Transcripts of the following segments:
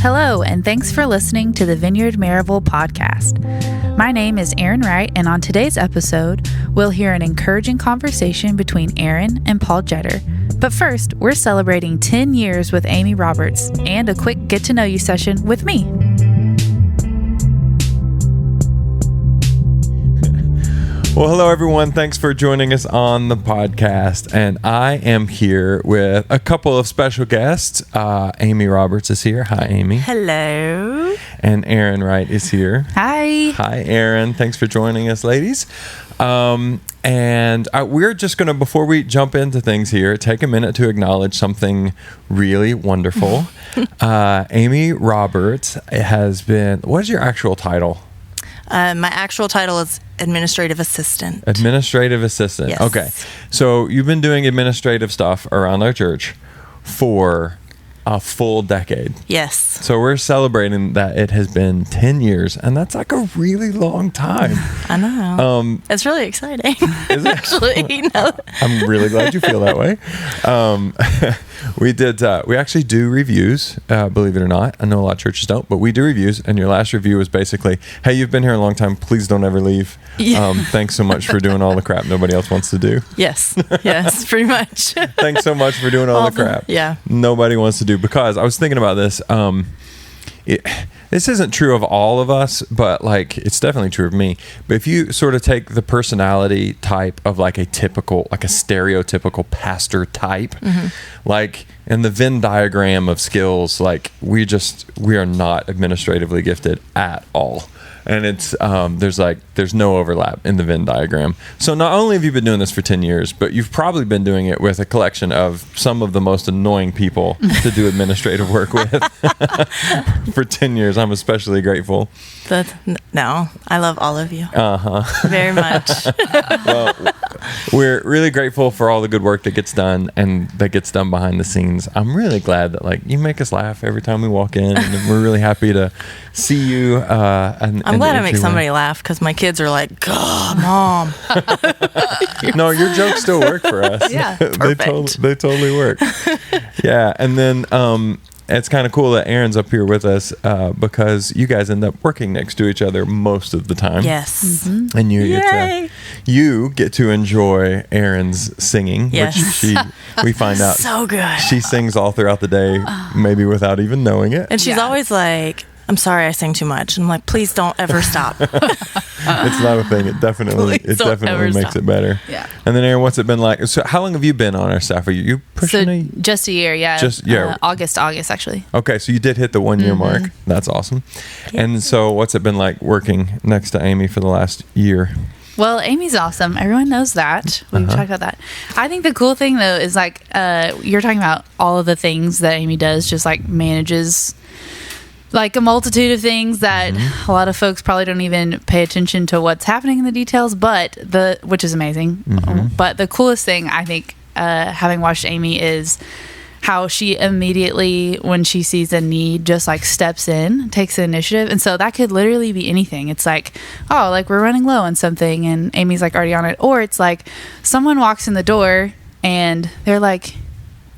Hello, and thanks for listening to the Vineyard Maryville podcast. My name is Erin Wright, and on today's episode, we'll hear an encouraging conversation between Erin and Paul Jetter. But first, we're celebrating 10 years with Amy Roberts and a quick get-to-know-you session with me. Well, hello, everyone. Thanks for joining us on the podcast. And I am here with a couple of special guests. Amy Roberts is here. Hi, Amy. Hello. And Erin Wright is here. Hi. Hi, Erin. Thanks for joining us, ladies. We're just going to, before we jump into things here, take a minute to acknowledge something really wonderful. Amy Roberts has been, what is your actual title? My actual title is Administrative Assistant. Administrative Assistant. Yes. Okay. So you've been doing administrative stuff around our church for a full decade. Yes. So we're celebrating that it has been 10 years, and that's like a really long time. I know. It's really exciting. Is it? Actually, no. I'm really glad you feel that way. We actually do reviews, believe it or not. I know a lot of churches don't, but we do reviews. And your last review was basically, hey, you've been here a long time. Please don't ever leave. Yeah. Thanks so much for doing all the crap nobody else wants to do. Yes, pretty much. Thanks so much for doing all the crap. Yeah. Nobody wants to do, because I was thinking about this. This isn't true of all of us, but like it's definitely true of me. But if you sort of take the personality type of like a stereotypical pastor type, like in the Venn diagram of skills, like we are not administratively gifted at all. And it's there's no overlap in the Venn diagram. So not only have you been doing this for 10 years, but you've probably been doing it with a collection of some of the most annoying people to do administrative work with for 10 years. I'm especially grateful. No, I love all of you. Very much. Well, we're really grateful for all the good work that gets done and that gets done behind the scenes. I'm really glad that like you make us laugh every time we walk in, and we're really happy to see you. I'm glad I make somebody laugh, because my kids are like, God, Mom. No, your jokes still work for us. Yeah, they totally work. Yeah, and then it's kind of cool that Erin's up here with us because you guys end up working next to each other most of the time. Yes. Mm-hmm. And you get to enjoy Erin's singing, yes. which we find out so good. She sings all throughout the day, maybe without even knowing it. And she's always like, I'm sorry I sing too much. And I'm like, please don't ever stop. It's not a thing. It definitely makes it better. Yeah. And then Erin, what's it been like? So how long have you been on our staff? Are you pushing just a year, yeah. August actually. Okay, so you did hit the 1 year mark. That's awesome. And so what's it been like working next to Amy for the last year? Well, Amy's awesome. Everyone knows that. We've talked about that. I think the cool thing though is like you're talking about all of the things that Amy does, just like manages like a multitude of things that a lot of folks probably don't even pay attention to what's happening in the details, which is amazing. But the coolest thing I think, having watched Amy, is how she immediately, when she sees a need, just like steps in, takes the initiative. And so that could literally be anything. It's like, oh, like we're running low on something and Amy's like already on it. Or it's like someone walks in the door and they're like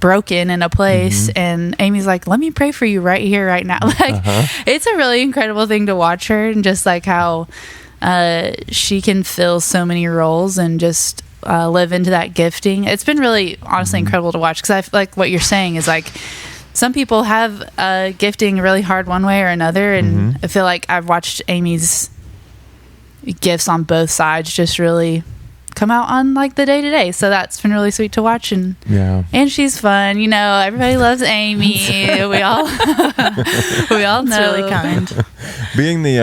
broken in a place and Amy's like, let me pray for you right here, right now. Like it's a really incredible thing to watch her, and just like how she can fill so many roles and just live into that gifting. It's been really honestly incredible to watch, because I feel like what you're saying is like some people have gifting really hard one way or another, and I feel like I've watched Amy's gifts on both sides just really come out on like the day-to-day, so that's been really sweet to watch. And she's fun, everybody loves Amy. we all know. It's really kind. Being the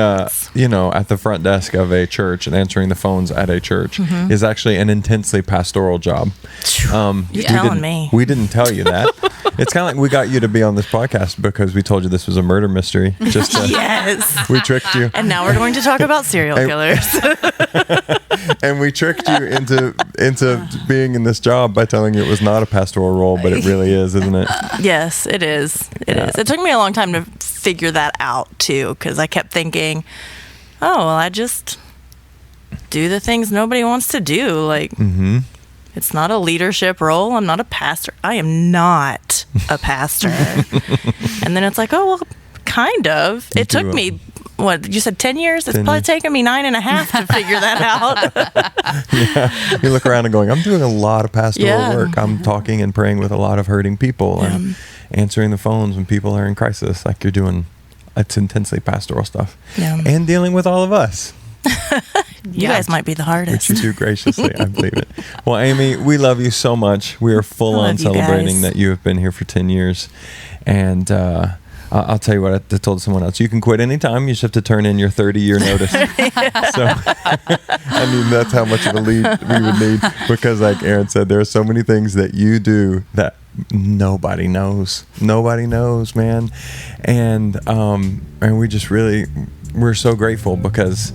at the front desk of a church and answering the phones at a church is actually an intensely pastoral job. You're telling me. We didn't tell you that. It's kind of like we got you to be on this podcast because we told you this was a murder mystery. Yes. We tricked you. And now we're going to talk about serial killers. And we tricked you into being in this job by telling you it was not a pastoral role, but it really is, isn't it? Yes, it is. It is. It took me a long time to figure that out too, because I kept thinking, oh, well, I just do the things nobody wants to do. Like, it's not a leadership role. I'm not a pastor. I am not a pastor. And then it's like, oh, well, kind of. It took me, what, you said 10 years? It's probably taken me 9.5 to figure that out. Yeah. You look around and going, I'm doing a lot of pastoral work. I'm talking and praying with a lot of hurting people and answering the phones when people are in crisis. Like you're doing, it's intensely pastoral stuff. Yeah. And dealing with all of us. You guys might be the hardest. Which you do graciously, I believe it. Well, Amy, we love you so much. We are full on celebrating that you have been here for 10 years. And I'll tell you what, I told someone else, you can quit anytime. You just have to turn in your 30-year notice. So, I mean, that's how much of a lead we would need. Because like Erin said, there are so many things that you do that nobody knows. Nobody knows, man. And we just really, we're so grateful because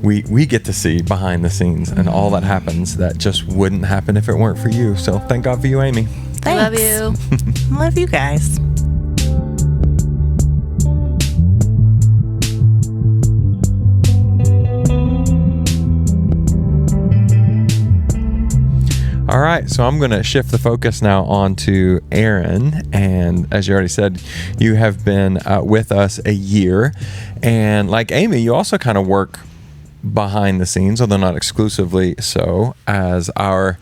we get to see behind the scenes and all that happens that just wouldn't happen if it weren't for you. So thank God for you, Amy. Thanks. I love you. Love you guys. All right, so I'm going to shift the focus now on to Erin. And as you already said, you have been with us a year. And like Amy, you also kind of work behind the scenes, although not exclusively so, as our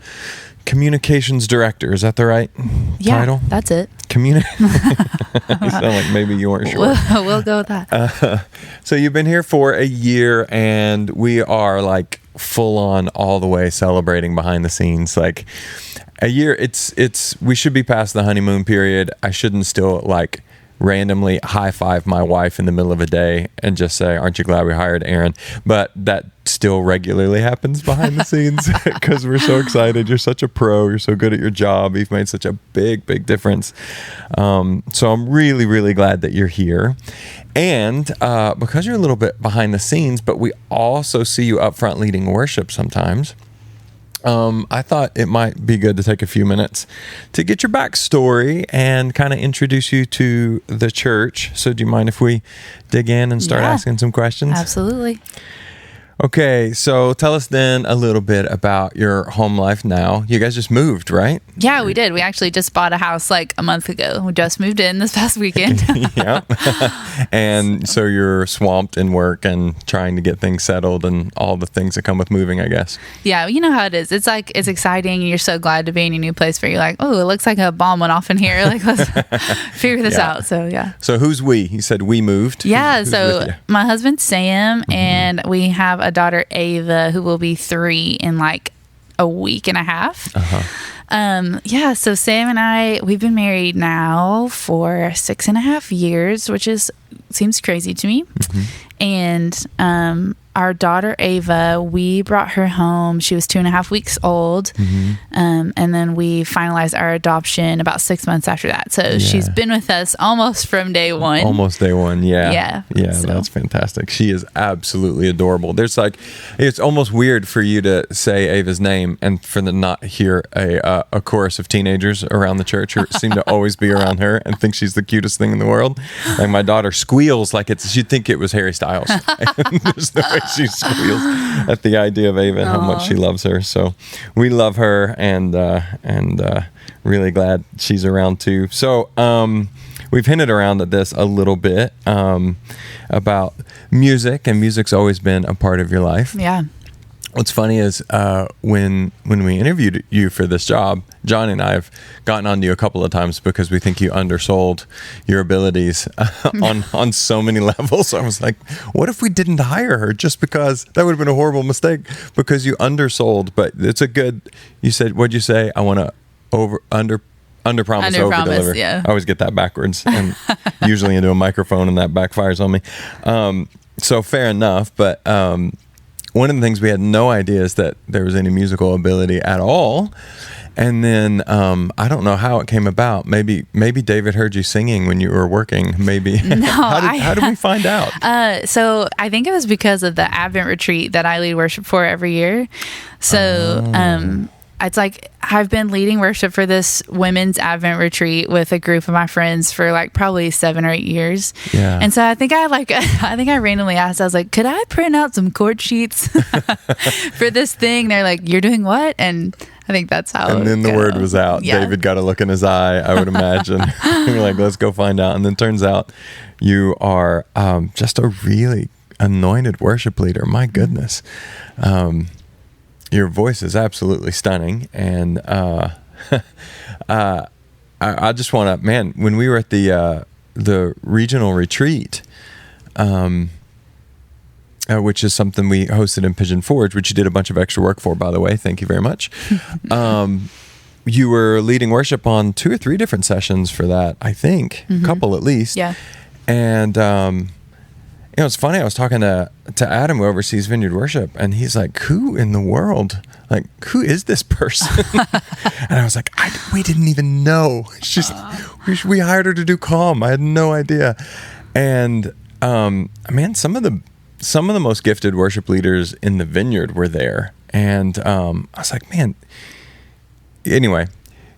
communications director. Is that the right title? Yeah, that's it. You sound like maybe you weren't sure. We'll go with that. So you've been here for a year, and we are like full on all the way celebrating behind the scenes. Like a year, we should be past the honeymoon period. I shouldn't still like randomly high five my wife in the middle of a day and just say, aren't you glad we hired Erin? But that still regularly happens behind the scenes because we're so excited. You're such a pro. You're so good at your job. You've made such a big difference. So I'm really, really glad that you're here. And because you're a little bit behind the scenes, but we also see you up front leading worship sometimes, I thought it might be good to take a few minutes to get your backstory and kind of introduce you to the church. So do you mind if we dig in and start asking some questions? Absolutely. Okay, so tell us then a little bit about your home life now. You guys just moved, right? Yeah, we did. We actually just bought a house like a month ago. We just moved in this past weekend. Yeah. And so you're swamped in work and trying to get things settled and all the things that come with moving, I guess. Yeah, you know how it is. It's like, it's exciting and you're so glad to be in a new place where you're like, oh, it looks like a bomb went off in here. Like, let's figure this out. So, yeah. So who's we? You said we moved. Yeah, who's so my husband's Sam, and we have a daughter, Ava, who will be 3 in like a week and a half. Yeah, so Sam and we've been married now for 6.5 years, which seems crazy to me. And our daughter Ava, we brought her home. She was 2.5 weeks old. And then we finalized our adoption about 6 months after that. So she's been with us almost from day one. Almost day one, Yeah, so. That's fantastic. She is absolutely adorable. There's like, it's almost weird for you to say Ava's name and for the not hear a chorus of teenagers around the church who seem to always be around her and think she's the cutest thing in the world. Like my daughter squeals like she'd think it was Harry Styles. There's no way she squeals at the idea of Ava and how much she loves her. So we love her and really glad she's around too. So we've hinted around at this a little bit about music, and music's always been a part of your life. Yeah. What's funny is when we interviewed you for this job, John and I have gotten on to you a couple of times because we think you undersold your abilities on so many levels. I was like, what if we didn't hire her just because that would have been a horrible mistake because you undersold? But it's a good, you said, what'd you say? I want to under promise, over deliver. Yeah. I always get that backwards and usually into a microphone and that backfires on me. So fair enough. But one of the things we had no idea is that there was any musical ability at all. And then I don't know how it came about. Maybe David heard you singing when you were working. Maybe. No, how did we find out? So I think it was because of the Advent retreat that I lead worship for every year. So it's like I've been leading worship for this women's Advent retreat with a group of my friends for like probably 7 or 8 years. Yeah. And so I think I randomly asked, I was like, could I print out some chord sheets for this thing? They're like, you're doing what? And I think that's how. And then the word was out. Yeah. David got a look in his eye, I would imagine. You're like, let's go find out. And then turns out You are just a really anointed worship leader. My goodness. Your voice is absolutely stunning. And I just want to, man, when we were at the regional retreat, which is something we hosted in Pigeon Forge, which you did a bunch of extra work for, by the way. Thank you very much. You were leading worship on 2 or 3 different sessions for that, I think. A couple at least. Yeah. And, it's funny. I was talking to Adam, who oversees Vineyard Worship, and he's like, who in the world, like, who is this person? And I was like, we didn't even know. We hired her to do Comm. I had no idea. And, man, some of the most gifted worship leaders in the Vineyard were there. And I was like, man, anyway,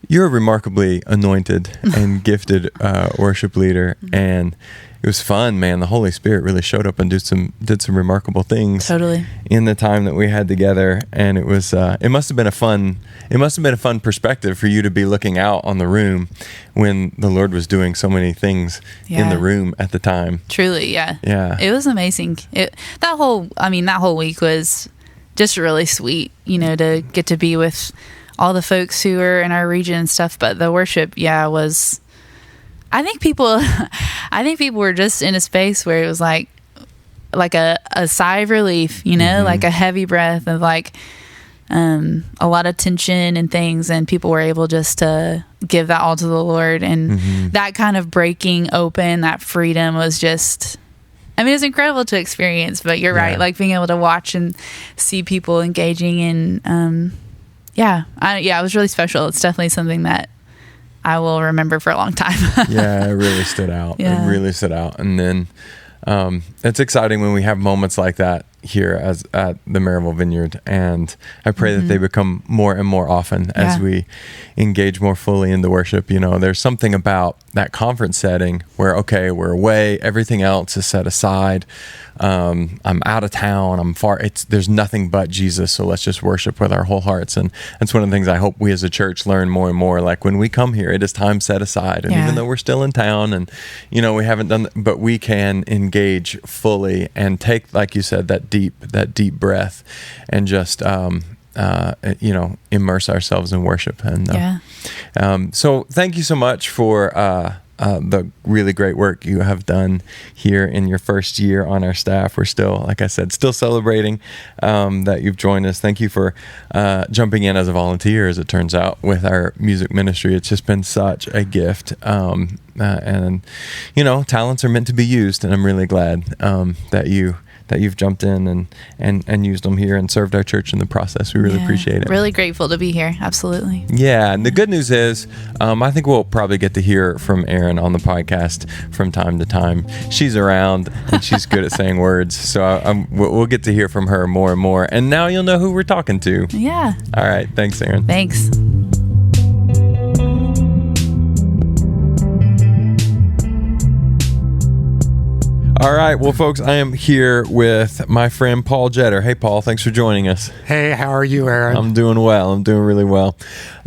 you're a remarkably anointed and gifted worship leader. And it was fun, man. The Holy Spirit really showed up and did some remarkable things. Totally. In the time that we had together. And it was it must have been a fun perspective for you to be looking out on the room when the Lord was doing so many things in the room at the time. Truly, yeah. Yeah. It was amazing. That whole week was just really sweet, to get to be with all the folks who are in our region and stuff. But the worship, was, I think people were just in a space where it was like a sigh of relief, like a heavy breath of like a lot of tension and things, and people were able just to give that all to the Lord, and that kind of breaking open, that freedom was just, it was incredible to experience. But you're right, like being able to watch and see people engaging in, it was really special. It's definitely something that I will remember for a long time. Yeah, it really stood out. Yeah. It really stood out. And then it's exciting when we have moments like that here at the Maryville Vineyard. And I pray that they become more and more often as we engage more fully in the worship. There's something about that conference setting where, okay, we're away, everything else is set aside. I'm out of town, I'm far, there's nothing but Jesus, so let's just worship with our whole hearts. And that's one of the things I hope we as a church learn more and more. Like when we come here, it is time set aside. And even though we're still in town and, we haven't done, but we can engage fully and take, like you said, that deep breath and just, immerse ourselves in worship. And so thank you so much for the really great work you have done here in your first year on our staff. We're still, like I said, still celebrating that you've joined us. Thank you for jumping in as a volunteer, as it turns out, with our music ministry. It's just been such a gift. And talents are meant to be used, and I'm really glad that you've jumped in and used them here and served our church in the process. We really appreciate it. Really grateful to be here. Absolutely. Yeah. And the good news is, I think we'll probably get to hear from Erin on the podcast from time to time. She's around and she's good at saying words. So we'll get to hear from her more and more. And now you'll know who we're talking to. Yeah. All right. Thanks, Erin. Thanks. All right. Well, folks, I am here with my friend Paul Jetter. Hey, Paul, thanks for joining us. Hey, how are you, Aaron? I'm doing well. I'm doing really well.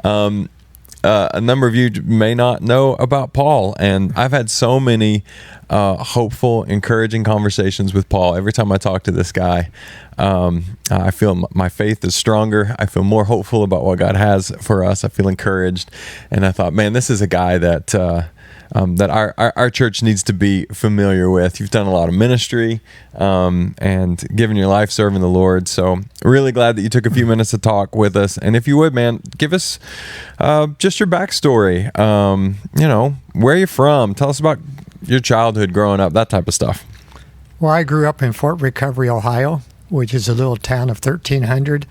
A number of you may not know about Paul, and I've had so many hopeful, encouraging conversations with Paul. Every time I talk to this guy, I feel my faith is stronger. I feel more hopeful about what God has for us. I feel encouraged. And I thought, man, this is a guy that that our church needs to be familiar with. You've done a lot of ministry and given your life serving the Lord. So really glad that you took a few minutes to talk with us. And if you would, man, give us just your backstory. Where are you from? Tell us about your childhood growing up, that type of stuff. Well, I grew up in Fort Recovery, Ohio, which is a little town of 1,300,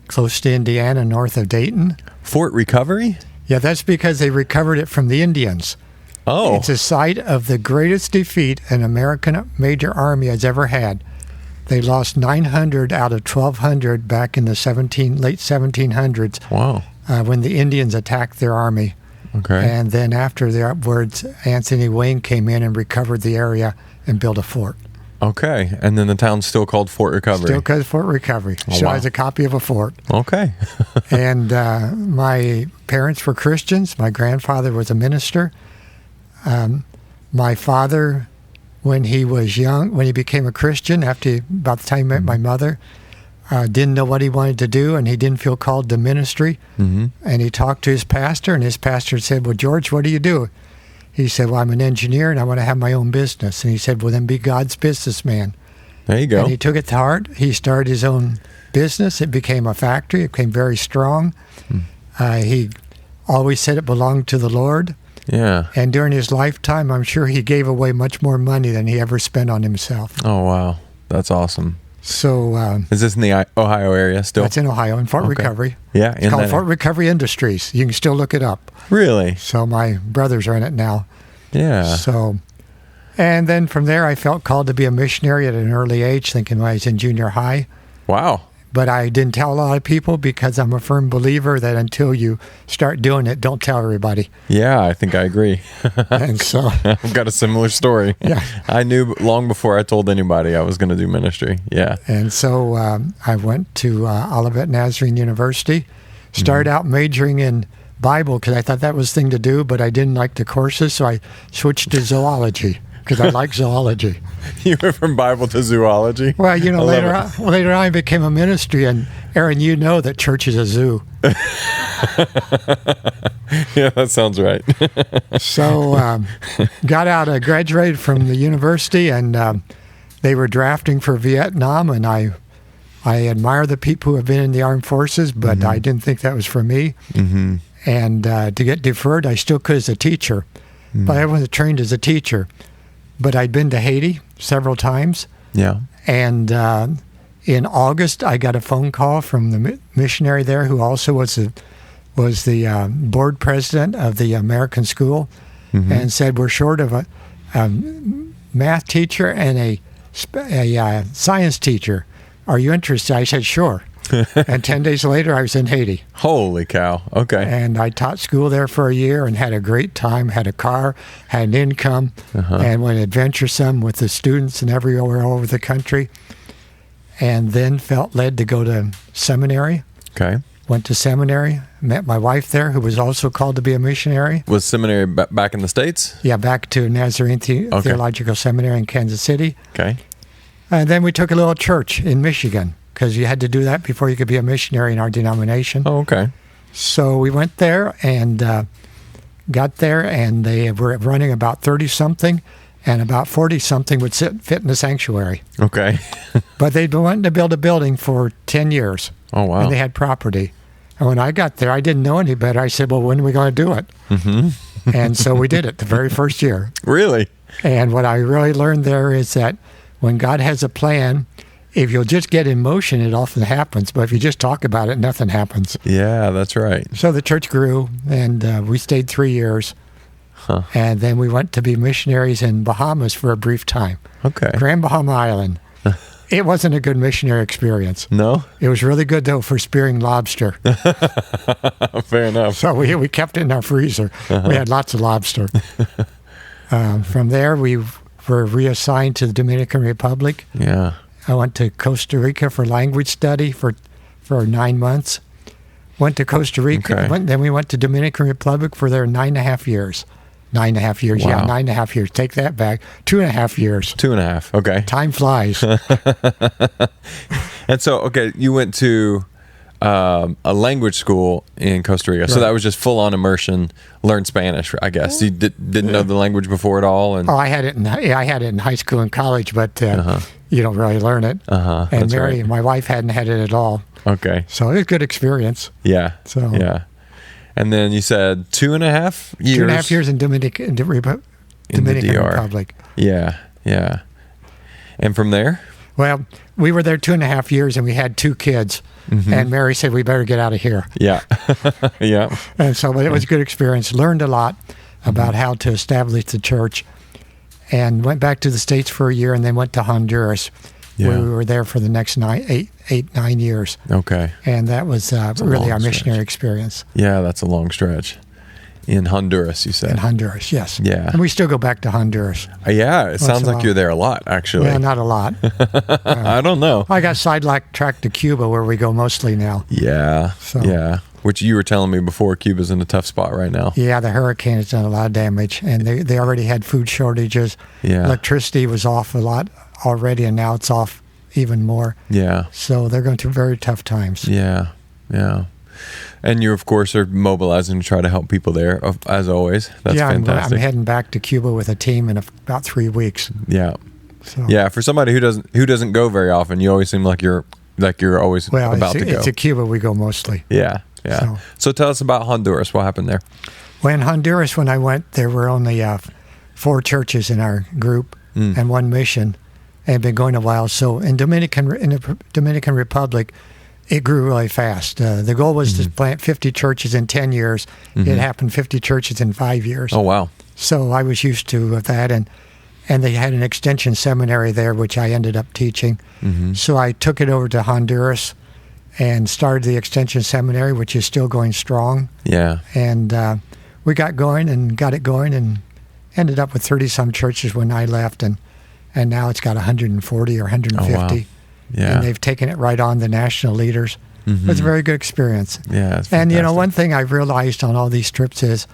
close to Indiana, north of Dayton. Fort Recovery? Yeah, that's because they recovered it from the Indians. Oh. It's a site of the greatest defeat an American major army has ever had. They lost 900 out of 1,200 back in the late 1700s. Wow. When the Indians attacked their army. Okay. And then after upwards, Anthony Wayne came in and recovered the area and built a fort. Okay. And then the town's still called Fort Recovery. Still called Fort Recovery. Oh, so wow. has a copy of a fort. Okay. And my parents were Christians. My grandfather was a minister. My father when he was young, when he became a Christian, about the time he met my mother, didn't know what he wanted to do, and he didn't feel called to ministry. Mm-hmm. And he talked to his pastor, and his pastor said, well, George, what do you do? He said, well, I'm an engineer, and I want to have my own business. And he said, well, then be God's businessman. There you go. And he took it to heart. He started his own business. It became a factory. It became very strong. He always said it belonged to the Lord. Yeah. And during his lifetime, I'm sure he gave away much more money than he ever spent on himself. Oh, wow. That's awesome. So is this in the Ohio area still? That's in Ohio, in Fort Recovery. Yeah. It's called Fort Recovery Industries. You can still look it up. Really? So my brothers are in it now. Yeah. So, and then from there, I felt called to be a missionary at an early age, thinking when I was in junior high. Wow. But I didn't tell a lot of people because I'm a firm believer that until you start doing it, don't tell everybody. Yeah, I think I agree. And so I've got a similar story. Yeah. I knew long before I told anybody I was going to do ministry. Yeah. And so I went to Olivet Nazarene University, started out majoring in Bible because I thought that was the thing to do, but I didn't like the courses, so I switched to zoology because I like zoology. You went from Bible to zoology? Well, later on I became a ministry, and Erin, you know that church is a zoo. Yeah, that sounds right. So graduated from the university, and they were drafting for Vietnam, and I admire the people who have been in the armed forces, but I didn't think that was for me. Mm-hmm. And to get deferred, I still could as a teacher, but I wasn't trained as a teacher. But I'd been to Haiti several times. Yeah. And in August, I got a phone call from the missionary there, who also was the board president of the American school, and said, we're short of a math teacher and a science teacher. Are you interested? I said, sure. And 10 days later, I was in Haiti. Holy cow. Okay. And I taught school there for a year and had a great time, had a car, had an income, and went adventuresome with the students and everywhere all over the country. And then felt led to go to seminary. Okay. Went to seminary, met my wife there, who was also called to be a missionary. Was seminary back in the States? Yeah, back to Nazarene Theological Seminary in Kansas City. Okay. And then we took a little church in Michigan, because you had to do that before you could be a missionary in our denomination. Oh, okay. So we went there and got there, and they were running about 30-something, and about 40-something would fit in the sanctuary. Okay. But they'd been wanting to build a building for 10 years. Oh, wow. And they had property. And when I got there, I didn't know any better. I said, well, when are we going to do it? Mm-hmm. And so we did it the very first year. Really? And what I really learned there is that when God has a plan, if you'll just get in motion, it often happens. But if you just talk about it, nothing happens. Yeah, that's right. So the church grew, and we stayed 3 years. And then we went to be missionaries in Bahamas for a brief time. Okay. Grand Bahama Island. It wasn't a good missionary experience. No? It was really good, though, for spearing lobster. Fair enough. So we kept it in our freezer. We had lots of lobster. From there, we were reassigned to the Dominican Republic. Yeah. I went to Costa Rica for language study for 9 months. Went to Costa Rica. Okay. Then we went to Dominican Republic for their 9.5 years. 9.5 years, Wow. yeah, 9.5 years. Take that back. 2.5 years. 2.5. Okay. Time flies. And so, okay, you went to a language school in Costa Rica. So Right. that was just full on immersion, learn Spanish, I guess. You didn't know the language before at all? And I had it in high school and college, but you don't really learn it. And That's Mary, right. my wife, hadn't had it at all. Okay. So it was a good experience. Yeah. So Yeah. And then you said 2.5 years? 2.5 years in Dominican DR. Republic. Yeah. Yeah. And from there? Well, we were there 2.5 years, and we had 2 kids. And Mary said, we better get out of here. Yeah. Yeah. And so, but it was a good experience. Learned a lot about how to establish the church, and went back to the States for a year, and then went to Honduras, where we were there for the next 9 years. Okay. And that was a really long our missionary stretch. experience. Yeah, that's a long stretch. In Honduras, you said? In Honduras, yes. Yeah. And we still go back to Honduras. Yeah, it sounds in a like while. you're there a lot, actually. Well, not a lot. I don't know. I got sidetracked to Cuba, where we go mostly now. Yeah. So. Yeah. which you were telling me before, Cuba's in a tough spot right now. Yeah, the hurricane has done a lot of damage, and they already had food shortages. Yeah. Electricity was off a lot already, and now it's off even more. Yeah. So they're going through very tough times. Yeah. Yeah. And you, of course, are mobilizing to try to help people there, as always. That's fantastic. I'm heading back to Cuba with a team in about 3 weeks. Yeah. So. Yeah, for somebody who doesn't go very often, you always seem like you're always about to go. It's to Cuba we go mostly. Yeah. So tell us about Honduras. What happened there? Well, in Honduras, when I went, there were only 4 churches in our group and 1 mission, and been going a while. So in the Dominican Republic, it grew really fast. The goal was to plant 50 churches in 10 years. It happened 50 churches in 5 years. Oh, wow. So I was used to that, and they had an extension seminary there, which I ended up teaching. So I took it over to Honduras and started the extension seminary, which is still going strong. Yeah. And we got it going and ended up with 30-some churches when I left, and now it's got 140 or 150. Oh, wow. Yeah. And they've taken it right on the national leaders. It's a very good experience. Yeah, it's and, fantastic. one thing I've realized on all these trips is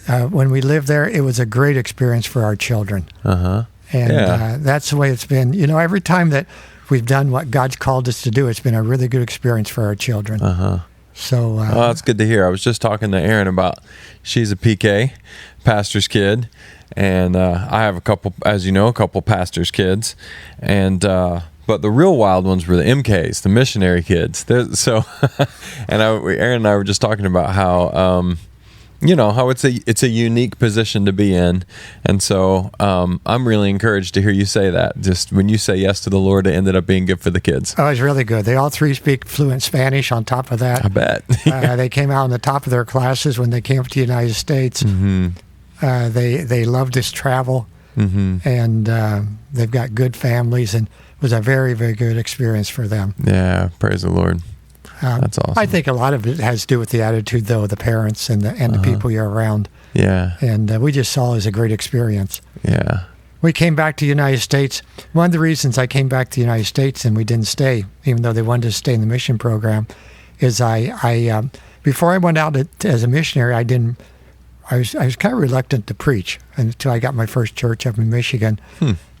when we lived there, it was a great experience for our children. Uh-huh. And that's the way it's been. Every time that we've done what God's called us to do, it's been a really good experience for our children. Uh-huh. So that's good to hear. I was just talking to Erin about, she's a PK, pastor's kid, and I have a couple pastor's kids, and but the real wild ones were the MKs, the missionary kids. And Erin and I were just talking about how how it's a unique position to be in, and so I'm really encouraged to hear you say that. Just when you say yes to the Lord, it ended up being good for the kids. Oh, it's really good. They all 3 speak fluent Spanish. On top of that, I bet they came out on the top of their classes when they came up to the United States. They loved this travel, and they've got good families, and it was a very, very good experience for them. Yeah, praise the Lord. That's awesome. I think a lot of it has to do with the attitude, though, of the parents and the people you're around. Yeah. And we just saw it as a great experience. Yeah. We came back to the United States. One of the reasons I came back to the United States and we didn't stay, even though they wanted to stay in the mission program, is I before I went out as a missionary, I was kind of reluctant to preach until I got my first church up in Michigan.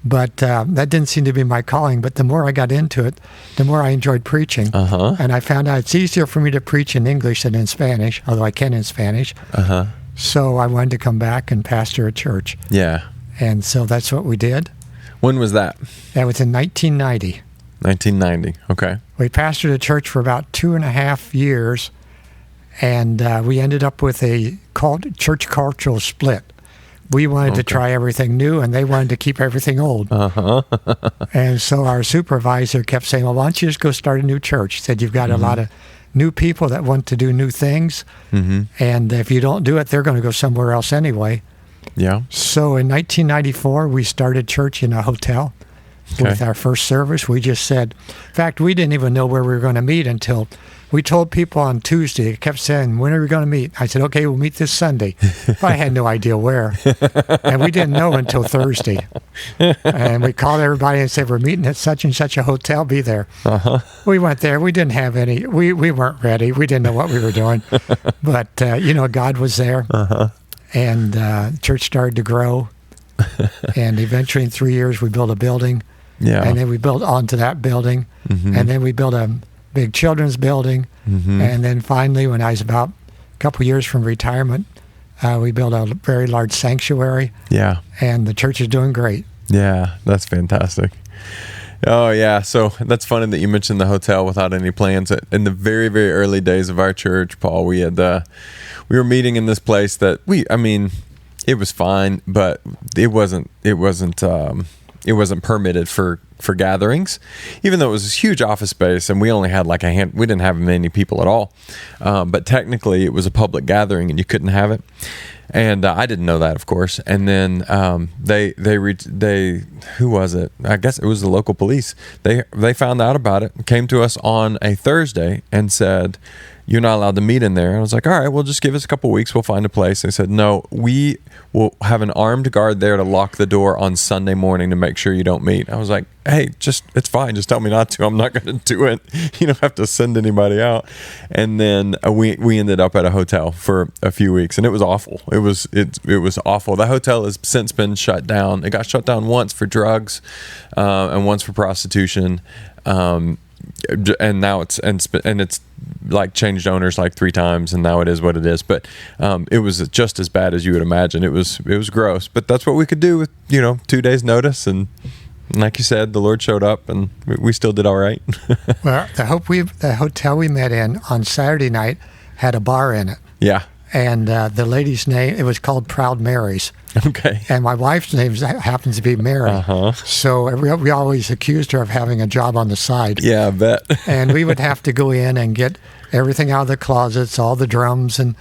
But that didn't seem to be my calling. But the more I got into it, the more I enjoyed preaching. And I found out it's easier for me to preach in English than in Spanish, although I can in Spanish. So I wanted to come back and pastor a church. Yeah. And so that's what we did. When was that? That was in 1990. 1990. Okay. We pastored a church for about 2.5 years, and we ended up with a church cultural split. We wanted to try everything new, and they wanted to keep everything old. And so our supervisor kept saying, well, why don't you just go start a new church? He said, you've got a lot of new people that want to do new things, and if you don't do it, they're going to go somewhere else anyway. Yeah. So in 1994, we started church in a hotel with our first service. We just said, in fact, we didn't even know where we were going to meet until we told people on Tuesday. They kept saying, when are we going to meet? I said, okay, we'll meet this Sunday. But I had no idea where. And we didn't know until Thursday. And we called everybody and said, we're meeting at such and such a hotel, be there. We went there. We didn't have any, we weren't ready. We didn't know what we were doing. But, God was there. And the church started to grow. And eventually in 3 years, we built a building. Yeah. And then we built onto that building. And then we built a big children's building. And then finally, when I was about a couple years from retirement, we built a very large sanctuary. Yeah. And the church is doing great. Yeah, that's fantastic. Oh, yeah. So that's funny that you mentioned the hotel without any plans. In the very, very early days of our church, Paul, we were meeting in this place that it was fine, but it wasn't permitted for gatherings, even though it was this huge office space and we only had we didn't have many people at all. But technically it was a public gathering and you couldn't have it. And I didn't know that, of course. And then who was it? I guess it was the local police. They found out about it, came to us on a Thursday and said, you're not allowed to meet in there. I was like, all right, well, just give us a couple weeks. We'll find a place. They said, no, we will have an armed guard there to lock the door on Sunday morning to make sure you don't meet. I was like, hey, it's fine. Just tell me not to. I'm not going to do it. You don't have to send anybody out. And then we ended up at a hotel for a few weeks, and it was awful. It was awful. The hotel has since been shut down. It got shut down once for drugs, and once for prostitution. And now it's like changed owners like 3 times, and now it is what it is. But it was just as bad as you would imagine. It was gross, but that's what we could do with 2 days notice. And like you said, the Lord showed up, and we still did all right. Well, the hotel we met in on Saturday night had a bar in it. Yeah. And the lady's name, it was called Proud Mary's. Okay. And my wife's name happens to be Mary. Uh-huh. So we always accused her of having a job on the side. Yeah, I bet. And we would have to go in and get everything out of the closets, all the drums and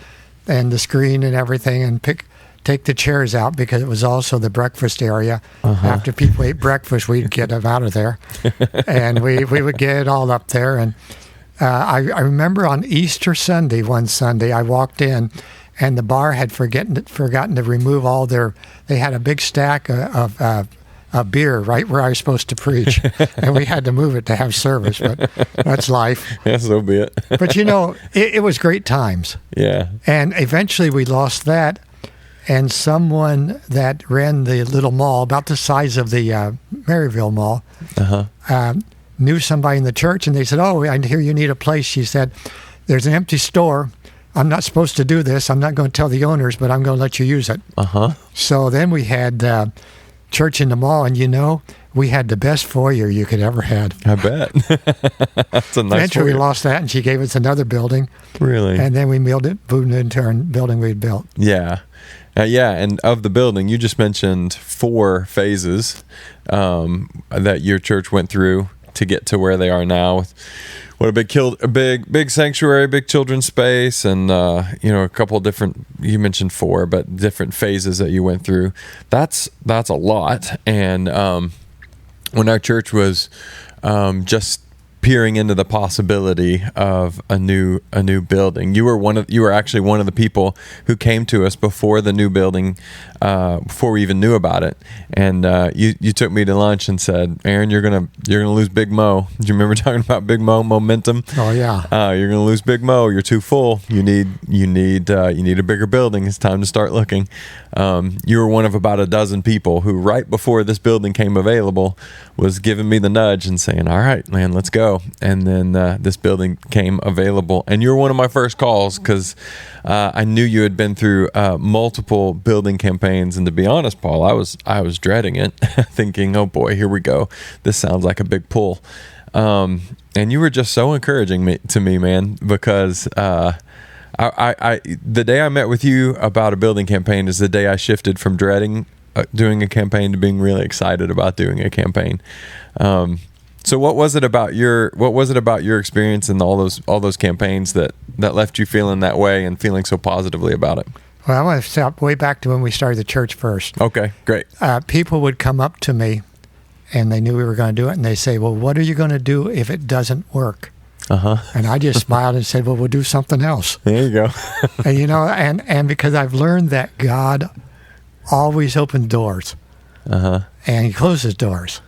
the screen and everything, and take the chairs out, because it was also the breakfast area. Uh-huh. After people ate breakfast, we'd get them out of there. And we would get it all up there. And I remember on Easter Sunday, one Sunday, I walked in, and the bar had forgotten to remove all they had a big stack of beer right where I was supposed to preach, and we had to move it to have service, but that's life. Yeah, so be it. But it was great times. Yeah. And eventually we lost that, and someone that ran the little mall, about the size of the Maryville Mall, knew somebody in the church, and they said, oh, I hear you need a place. She said, there's an empty store. I'm not supposed to do this. I'm not going to tell the owners, but I'm going to let you use it. Uh-huh. So then we had church in the mall, and we had the best foyer you could ever had. I bet. That's a nice Eventually foyer. we lost that, and she gave us another building. Really? And then we moved into our building we'd built. Yeah. And of the building, you just mentioned 4 phases that your church went through to get to where they are now. What a big sanctuary, big children's space, and a couple of different. You mentioned 4, but different phases that you went through. That's a lot. And when our church was just peering into the possibility of a new building, you were actually one of the people who came to us before the new building, before we even knew about it, and you took me to lunch and said, Erin, you're gonna lose Big Mo. Do you remember talking about Big Mo momentum? Oh yeah. You're gonna lose Big Mo. You're too full. You need a bigger building. It's time to start looking. You were one of about a dozen people who, right before this building came available, was giving me the nudge and saying, all right, man, let's go. And then this building came available, and you were one of my first calls, because I knew you had been through multiple building campaigns, and to be honest, Paul, I was dreading it, thinking, oh boy, here we go. This sounds like a big pull. And you were just so encouraging to me, man, because I the day I met with you about a building campaign is the day I shifted from dreading doing a campaign to being really excited about doing a campaign. So what was it about your experience in all those campaigns that left you feeling that way and feeling so positively about it? Well, I want to stop way back to when we started the church first. Okay, great. People would come up to me, and they knew we were going to do it, and they say, well, what are you going to do if it doesn't work? Uh-huh. And I just smiled and said, well, we'll do something else. There you go. And and because I've learned that God always opens doors, and he closes doors.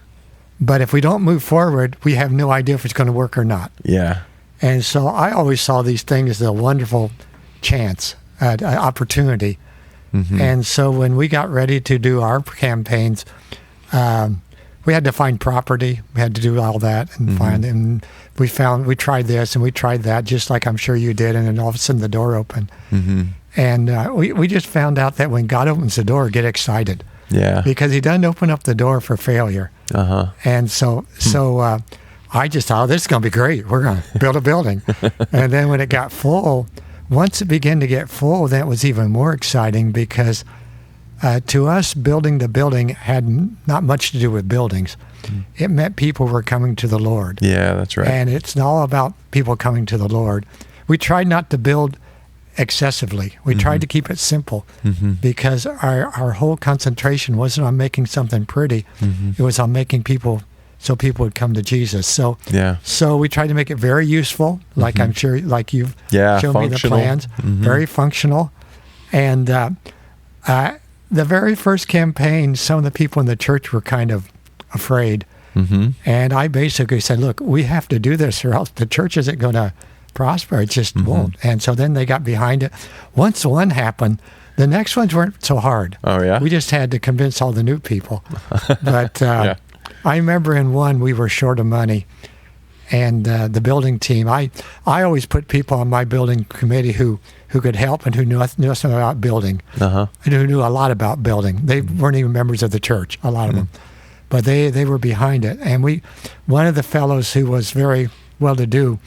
But if we don't move forward, we have no idea if it's going to work or not. Yeah. And so I always saw these things as a wonderful chance, opportunity. Mm-hmm. And so when we got ready to do our campaigns, we had to find property. We had to do all that and find. And we tried this and we tried that, just like I'm sure you did. And then all of a sudden the door opened. Mm-hmm. And we just found out that when God opens the door, get excited. Yeah. Because he doesn't open up the door for failure. Uh-huh. And so I just thought, this is going to be great. We're going to build a building. And then when it got full, once it began to get full, then it was even more exciting, because to us, building the building had not much to do with buildings. It meant people were coming to the Lord. Yeah, that's right. And it's all about people coming to the Lord. We tried not to build excessively. We tried to keep it simple, because our whole concentration wasn't on making something pretty. It was on making people so people would come to Jesus. So we tried to make it very useful, like I'm sure, like you've shown me the plans, very functional. And the very first campaign, some of the people in the church were kind of afraid. And I basically said, look, we have to do this or else the church isn't going to prosper. It just won't. And so then they got behind it. Once one happened, the next ones weren't so hard. Oh, yeah? We just had to convince all the new people. But I remember in one, we were short of money. And the building team, I always put people on my building committee who could help and who knew something about building. And who knew a lot about building. They weren't even members of the church, a lot of them. But they were behind it. And one of the fellows who was very well-to-do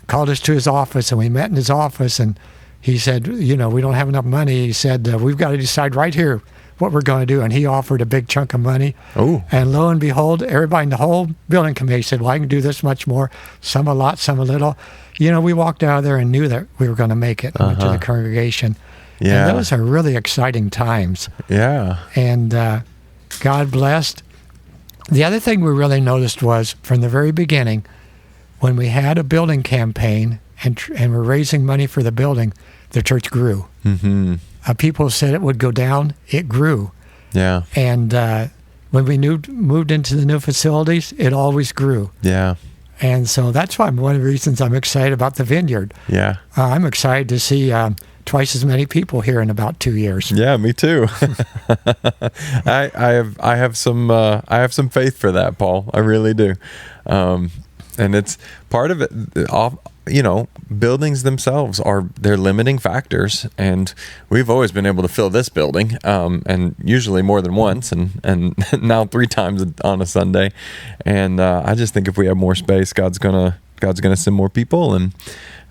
called us to his office, and we met in his office, and he said, we don't have enough money. He said, we've got to decide right here what we're going to do. And he offered a big chunk of money. Oh. And lo and behold, everybody in the whole building committee said, well, I can do this much more, some a lot, some a little. We walked out of there and knew that we were going to make it. Went to the congregation. Yeah. And those are really exciting times. Yeah. And God blessed. The other thing we really noticed was from the very beginning, when we had a building campaign and we're raising money for the building, the church grew. People said it would go down. It grew. Yeah. And when we moved into the new facilities, it always grew. Yeah. And so that's why one of the reasons I'm excited about the Vineyard. Yeah. I'm excited to see twice as many people here in about 2 years. Yeah, me too. I have some faith for that, Paul. I really do. And it's part of it. Buildings themselves they're limiting factors, and we've always been able to fill this building, and usually more than once, and now 3 times on a Sunday. And I just think if we have more space, God's gonna send more people, and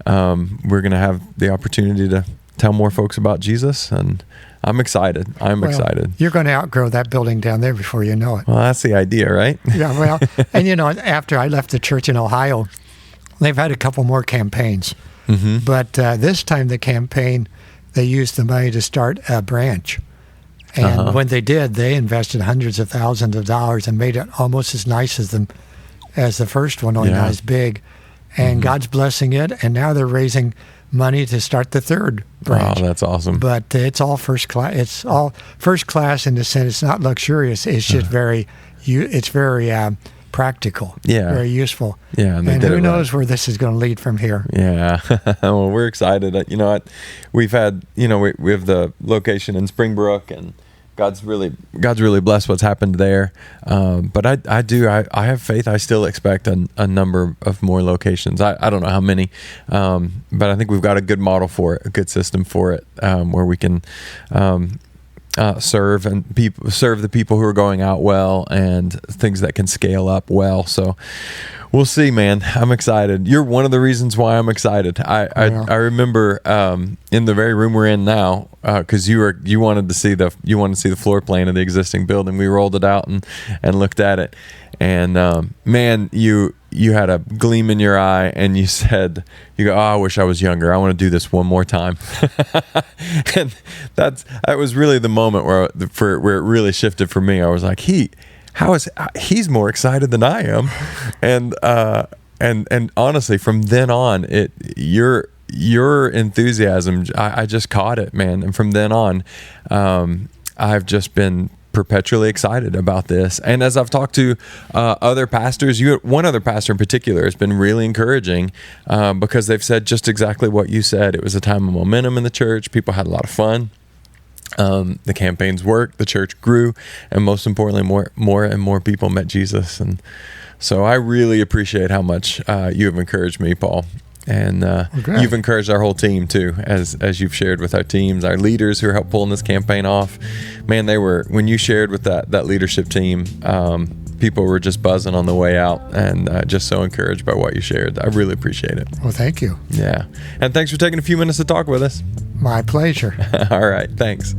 we're gonna have the opportunity to tell more folks about Jesus. And I'm excited. Excited. You're going to outgrow that building down there before you know it. Well, that's the idea, right? Yeah, well, and after I left the church in Ohio, they've had a couple more campaigns. But this time the campaign, they used the money to start a branch. And when they did, they invested hundreds of thousands of dollars and made it almost as nice as the first one, only not as big. And God's blessing it, and now they're raising money to start the third branch. Oh, that's awesome. But it's all first class. It's all first class in the sense it's not luxurious. It's just very practical. Yeah. Very useful. Yeah. And who knows where this is going to lead from here. Yeah. Well, we're excited. We've had, we have the location in Springbrook, and God's really blessed what's happened there. But I have faith. I still expect a number of more locations. I don't know how many, but I think we've got a good model for it, a good system for it, where we can serve the people who are going out well, and things that can scale up well. So we'll see, man. I'm excited. You're one of the reasons why I'm excited. I remember in the very room we're in now, because you wanted to see the floor plan of the existing building. We rolled it out and looked at it, and man, you had a gleam in your eye, and you go, I wish I was younger. I want to do this one more time. And that was really the moment where it really shifted for me. I was like, he's more excited than I am. And honestly, from then on, your enthusiasm, I just caught it, man. And from then on, I've just been perpetually excited about this. And as I've talked to other pastors, one other pastor in particular has been really encouraging, because they've said just exactly what you said. It was a time of momentum in the church. People had a lot of fun. The campaigns worked, the church grew, and most importantly, more and more people met Jesus. And so I really appreciate how much you have encouraged me, Paul. And you've encouraged our whole team too, as you've shared with our teams, our leaders who helped pulling this campaign off. Man, when you shared with that leadership team, people were just buzzing on the way out, and just so encouraged by what you shared. I really appreciate it. Well, thank you. Yeah. And thanks for taking a few minutes to talk with us. My pleasure. All right. Thanks.